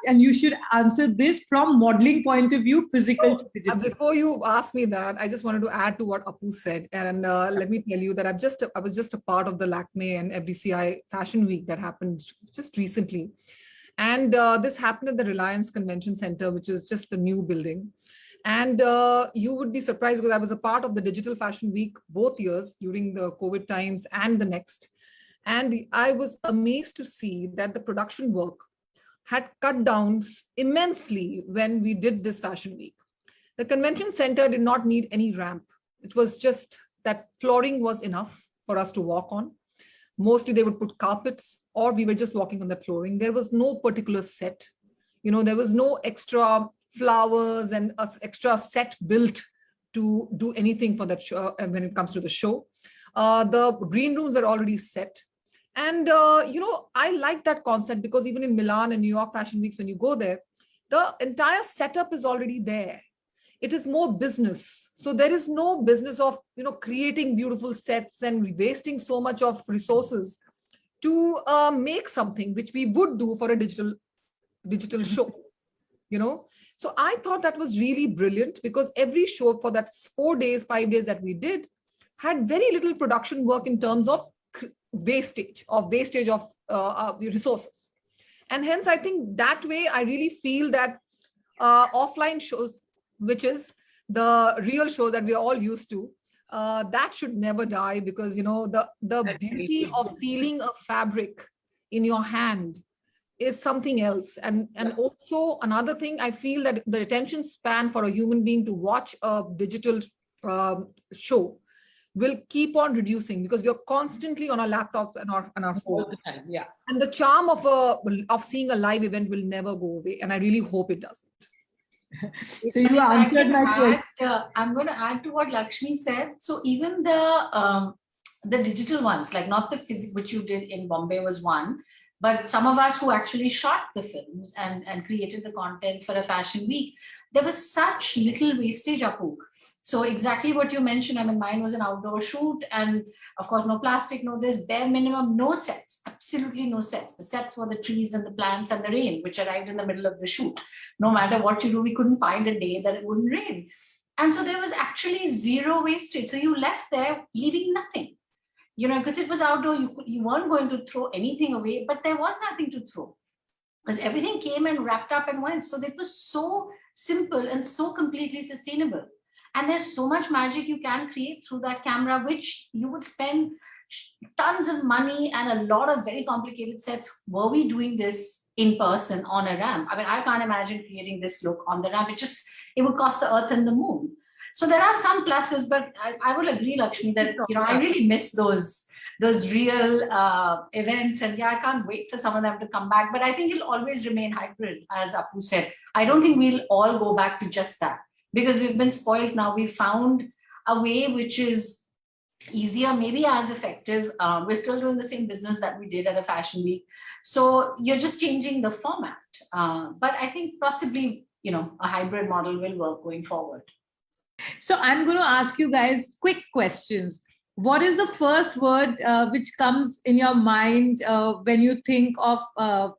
and you should answer this from modeling point of view, physical to digital. Before you ask me that, I just wanted to add to what Apu said. And let me tell you that I was just a part of the Lakme and FDCI Fashion Week that happened just recently. And this happened at the Reliance Convention Center, which is just a new building. And you would be surprised because I was a part of the Digital Fashion Week both years during the COVID times and the next. And I was amazed to see that the production work had cut down immensely when we did this fashion week. The convention center did not need any ramp. It was just that flooring was enough for us to walk on. Mostly they would put carpets, or we were just walking on the flooring. There was no particular set. There was no extra flowers and extra set built to do anything for that show when it comes to the show. The green rooms were already set. And, I like that concept because even in Milan and New York Fashion Weeks, when you go there, the entire setup is already there. It is more business. So there is no business of, creating beautiful sets and wasting so much of resources to make something which we would do for a digital show, So I thought that was really brilliant because every show for that 4 days, 5 days that we did had very little production work in terms of wastage of resources. And hence, I think that way, I really feel that offline shows, which is the real show that we are all used to, that should never die because, the beauty of feeling a fabric in your hand is something else. And also another thing, I feel that the attention span for a human being to watch a digital show will keep on reducing because we are constantly on our laptops and our All phones. the time. Yeah. And the charm of seeing a live event will never go away. And I really hope it doesn't. So you answered my question. I'm going to add to what Lakshmi said. So even the digital ones, like not the physical, which you did in Bombay was one, but some of us who actually shot the films and created the content for a fashion week, there was such little wastage, Apu. So exactly what you mentioned, I mean, mine was an outdoor shoot and of course, no plastic, no this, bare minimum, no sets, absolutely no sets. The sets were the trees and the plants and the rain, which arrived in the middle of the shoot. No matter what you do, we couldn't find a day that it wouldn't rain. And so there was actually zero wastage. So you left there leaving nothing, you know, because it was outdoor, you weren't going to throw anything away, but there was nothing to throw because everything came and wrapped up and went. So it was so simple and so completely sustainable. And there's so much magic you can create through that camera, which you would spend tons of money and a lot of very complicated sets. Were we doing this in person on a ramp? I mean, I can't imagine creating this look on the ramp. It would cost the earth and the moon. So there are some pluses, but I would agree, Lakshmi, that, you know, I really miss those real events. And yeah, I can't wait for some of them to come back. But I think it'll always remain hybrid, as Apu said. I don't think we'll all go back to just that, because we've been spoiled now. We found a way which is easier, maybe as effective. We're still doing the same business that we did at a fashion week. So you're just changing the format. But I think possibly, you know, a hybrid model will work going forward. So I'm going to ask you guys quick questions. What is the first word which comes in your mind when you think of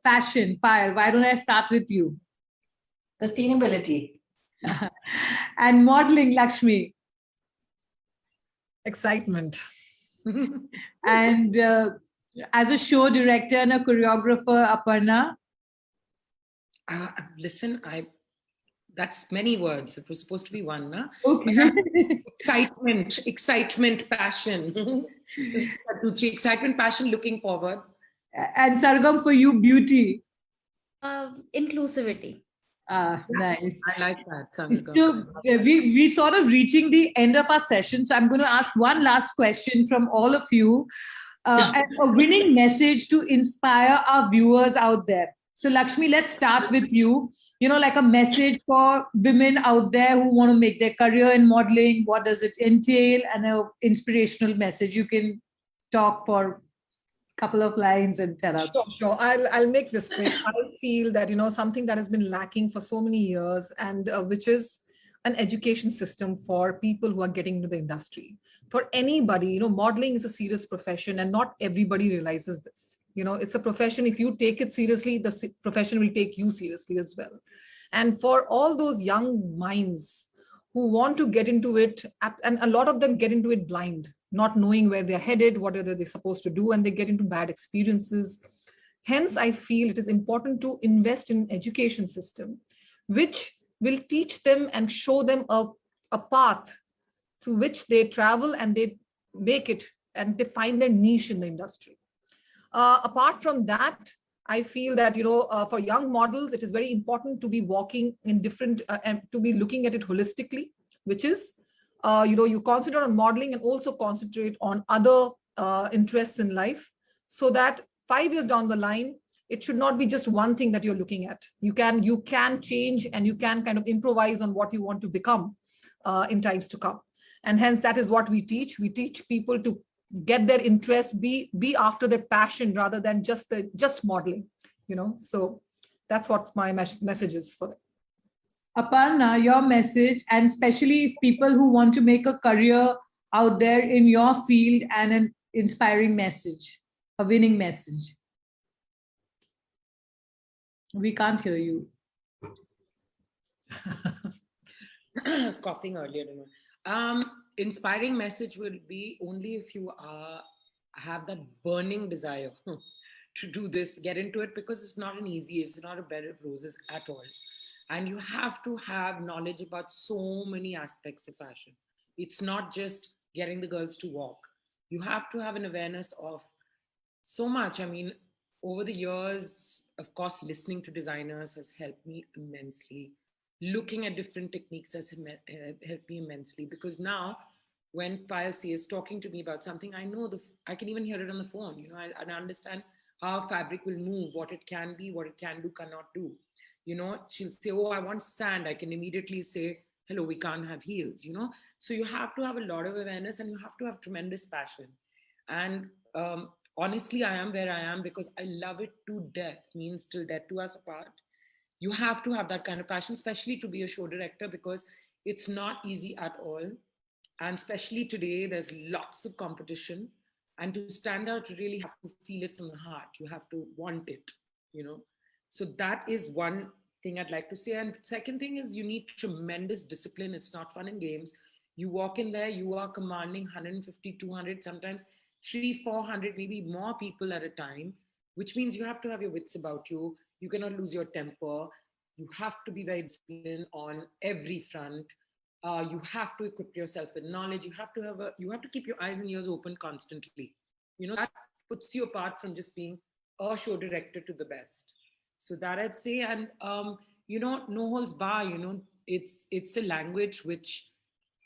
fashion? Payal, why don't I start with you? Sustainability. And modeling, Lakshmi. Excitement. And as a show director and a choreographer, Aparna. Listen, that's many words. It was supposed to be one, na? Okay. Excitement, passion. So 2, 3, excitement, passion, looking forward. And Sargam, for you, beauty. Inclusivity. Nice. I like that. Sargam. So we sort of reaching the end of our session. So I'm going to ask one last question from all of you. And a winning message to inspire our viewers out there. So Lakshmi, let's start with you. You know, like a message for women out there who want to make their career in modeling. What does it entail? And an inspirational message. You can talk for a couple of lines and tell us. Sure. I'll make this quick. I feel that, you know, something that has been lacking for so many years, and which is an education system for people who are getting into the industry. For anybody, you know, modeling is a serious profession and not everybody realizes this. You know, it's a profession. If you take it seriously, the profession will take you seriously as well. And for all those young minds who want to get into it, and a lot of them get into it blind, not knowing where they're headed, what are they supposed to do, and they get into bad experiences. Hence, I feel it is important to invest in an education system, which will teach them and show them a path through which they travel and they make it and they find their niche in the industry. Apart from that, I feel that, you know, for young models, it is very important to be walking in different and to be looking at it holistically, which is, you know, you concentrate on modeling and also concentrate on other interests in life, so that 5 years down the line, it should not be just one thing that you're looking at. You can change and you can kind of improvise on what you want to become in times to come. And hence, that is what we teach. We teach people to get their interest, be after their passion rather than just modeling, you know. So that's what my message is for them. Aparna, your message, and especially if people who want to make a career out there in your field, and an inspiring message, a winning message. We can't hear you. I was coughing earlier. Inspiring message will be only if you have that burning desire to do this, get into it, because it's not a bed of roses at all. And you have to have knowledge about so many aspects of fashion. It's not just getting the girls to walk. You have to have an awareness of so much. I mean, over the years, of course, listening to designers has helped me immensely. Looking at different techniques has helped me immensely, because now when Payal is talking to me about something, I know I can even hear it on the phone. You know, I understand how fabric will move, what it can be, what it can do, cannot do. You know, she'll say, oh, I want sand. I can immediately say, hello, we can't have heels, you know. So you have to have a lot of awareness, and you have to have tremendous passion. And honestly, I am where I am because I love it to death, means till death do us apart. You have to have that kind of passion, especially to be a show director, because it's not easy at all. And especially today, there's lots of competition. And to stand out, you really have to feel it from the heart. You have to want it, you know. So that is one thing I'd like to say. And second thing is, you need tremendous discipline. It's not fun and games. You walk in there, you are commanding 150, 200, sometimes 300, 400, maybe more people at a time, which means you have to have your wits about you. You cannot lose your temper. You have to be very disciplined on every front. You have to equip yourself with knowledge. You have to keep your eyes and ears open constantly. You know, that puts you apart from just being a show director to the best. So that I'd say. And you know, no holds bar. You know, it's a language which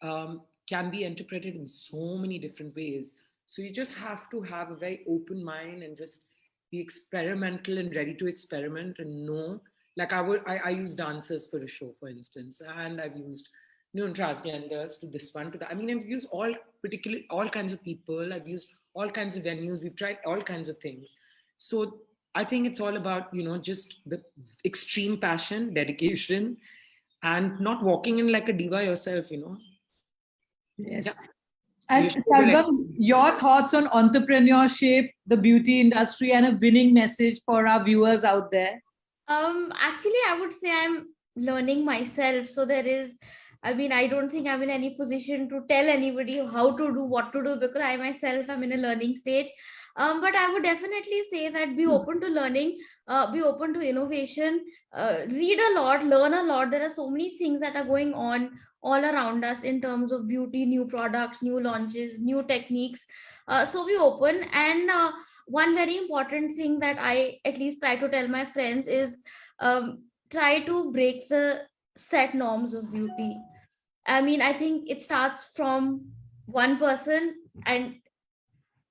can be interpreted in so many different ways. So you just have to have a very open mind and just be experimental and ready to experiment and know. Like I use dancers for a show, for instance, and I've used, you know, transgenders to this one, to that. I mean, I've used all kinds of people. I've used all kinds of venues. We've tried all kinds of things. So I think it's all about, you know, just the extreme passion, dedication, and not walking in like a diva yourself, you know. Yes. Yeah. And Sargam, your thoughts on entrepreneurship, the beauty industry, and a winning message for our viewers out there? Actually, I would say I'm learning myself. So I don't think I'm in any position to tell anybody how to do, what to do, because I myself am in a learning stage. But I would definitely say that be open to learning, be open to innovation, read a lot, learn a lot. There are so many things that are going on all around us in terms of beauty, new products, new launches, new techniques. So be open. And one very important thing that I at least try to tell my friends is try to break the set norms of beauty. I mean, I think it starts from one person, and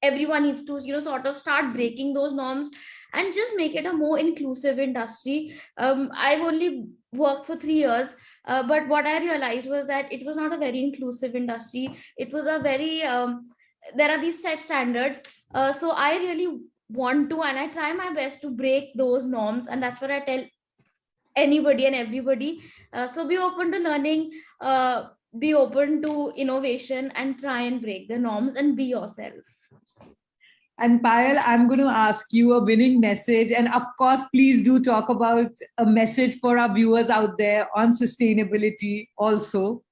everyone needs to, you know, sort of start breaking those norms and just make it a more inclusive industry. I've only worked for 3 years, but what I realized was that it was not a very inclusive industry. It was a very there are these set standards. So I really want to, and I try my best to break those norms, and that's what I tell anybody and everybody. So be open to learning, be open to innovation, and try and break the norms and be yourself. And Payal, I'm going to ask you a winning message. And of course, please do talk about a message for our viewers out there on sustainability also.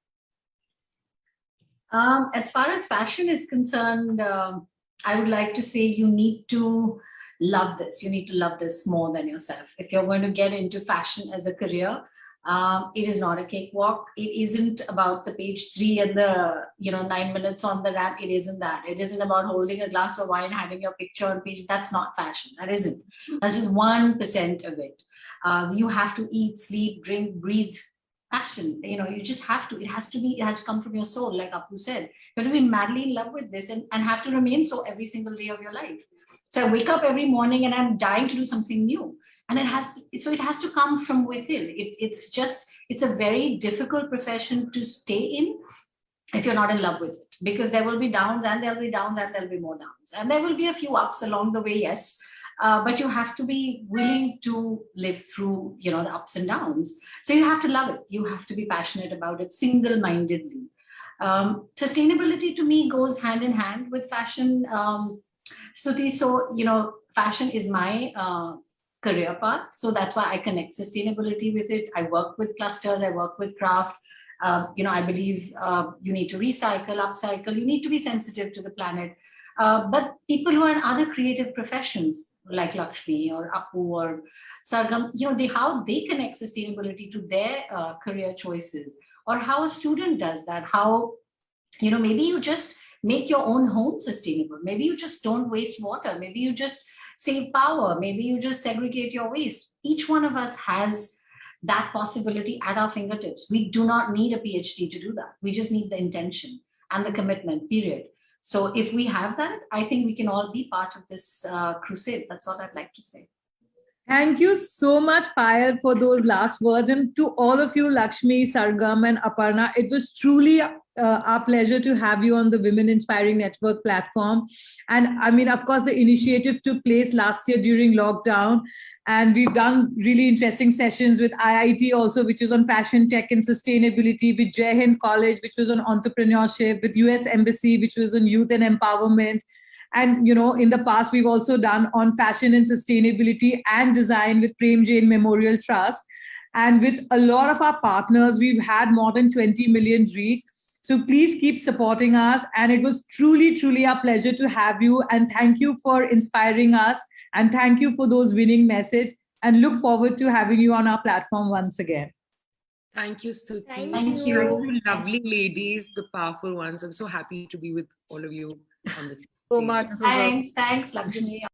As far as fashion is concerned, I would like to say you need to love this. You need to love this more than yourself. If you're going to get into fashion as a career, it is not a cakewalk. It isn't about the page 3 and the 9 minutes on the ramp. It isn't that. It isn't about holding a glass of wine, having your picture on page. That's not fashion. That isn't. That's just 1% of it. You have to eat, sleep, drink, breathe passion. You just have to. It has to come from your soul, like Apu said. You have to be madly in love with this and have to remain so every single day of your life. So I wake up every morning and I'm dying to do something new. And it has to come from within. It's a very difficult profession to stay in if you're not in love with it, because there will be downs and there'll be downs and there'll be more downs. And there will be a few ups along the way, yes. But you have to be willing to live through, the ups and downs. So you have to love it. You have to be passionate about it single-mindedly. Sustainability to me goes hand in hand with fashion, Stuti. So, fashion is my career path. So that's why I connect sustainability with it. I work with clusters, I work with craft. I believe you need to recycle, upcycle, you need to be sensitive to the planet. But people who are in other creative professions like Lakshmi or Apu or Sargam, how they connect sustainability to their career choices, or how a student does that, how, maybe you just make your own home sustainable. Maybe you just don't waste water. Maybe you just save power. Maybe you just segregate your waste. Each one of us has that possibility at our fingertips. We do not need a PhD to do that. We just need the intention and the commitment, period. So if we have that, I think we can all be part of this crusade. That's all I'd like to say. Thank you so much, Payal, for those last words. And to all of you, Lakshmi, Sargam, and Aparna, it was truly our pleasure to have you on the Women Inspiring Network platform. And I mean, of course, the initiative took place last year during lockdown. And we've done really interesting sessions with IIT also, which is on fashion, tech, and sustainability, with Jai Hind College, which was on entrepreneurship, with US Embassy, which was on youth and empowerment. And, you know, in the past, we've also done on fashion and sustainability and design with Prem Jain Memorial Trust. And with a lot of our partners, we've had more than 20 million reach. So please keep supporting us. And it was truly, truly a pleasure to have you. And thank you for inspiring us. And thank you for those winning message. And look forward to having you on our platform once again. Thank you, Stuti. Thank you. Lovely ladies, the powerful ones. I'm so happy to be with all of you on this. So much. Thanks, Lakshmi.